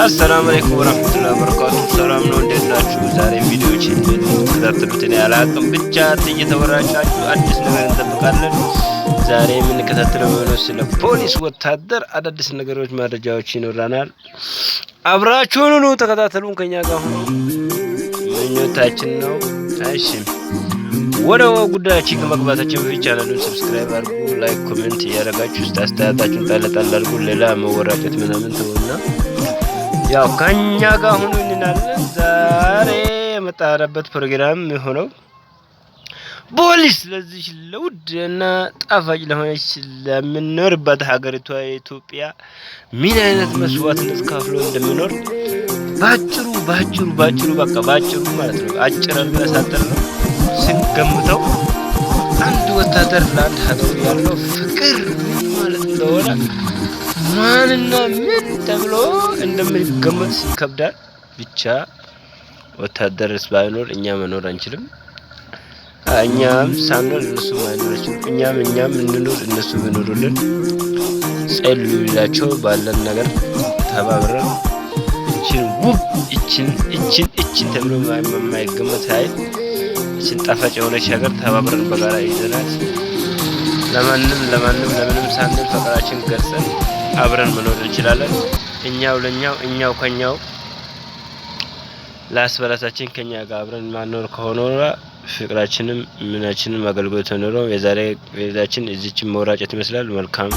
السلام عليكم ورحمة الله وبركاته ሰላም ነው እንደናችሁ ዛሬ ቪዲዮችን ተከታተሉትን ያላቀም ብቻ እየተወራጫችሁ አዲስ ነገር እንጠብቃለን ዛሬ ምን ከተተለው ነው ስለ ፖሊስ ወታደር አዳዲስ ነገሮች መረጃዎች ይኖራናል አብራችሁን ነው ተከታተሉን ከኛ ጋር ሆኖ ምኞታችን ነው እሺ ወደው ጉዳያችን ከመግባታችን በፊት ቻናሉን ሰብስክራይብ አድርጉ ላይክ ኮሜንት ያደርጋችሁ አስተያየታችሁን ጣለጣል አድርጉ ሌላ መወራጨት ምናምን ተውና ያው ከኛ ጋር ሆኖ እንናለን ዛሬ መጣራበት ፕሮግራም ሆኖ ፖሊስ ለዚህ ለውድና ጣፋጭ ለሆነች ለምንኖርበት ሀገሪቷ ኢትዮጵያ ምን አይነት መስዋዕትነት ከፍሎ እንደሚኖር ባጭሩ በቃ ባጭሩ ማለት ነው አጭራል ያሳጠር ነው ሲገምተው አንድ ወታደር ለአንድ ሀገር ያለው ፍቅር ማለት እንደሆነ ማንና ምን ተብሎ እንደሚገመት ይከብዳል ብቻ ወታደርስ ባይኖር እኛ መኖር አንችልም እኛም ሳንኖር እነሱ ማይኖራቸው እኛም እንኖር እነሱ ይኖሩልን ጸልዩላቸው ባለን ነገር ተባብረን እቺን ተብሎ የማይገመት ኃይል እቺን ጣፋጭ የሆነች ሀገር ተባብረን በጋራ ይዘናል ለማንም ሳንል ፍቅራችን ገልጸን አብረን መኖር እንችላለን እኛው ከኛው ላስበራታችን ከኛ ጋር አብረን ማኖር ከሆነ ፍቅራችንም ምናችንም አገልግሎት ነው የዛሬ ቪዲዮአችን እዚች መውራጨት ይመስላል መልካም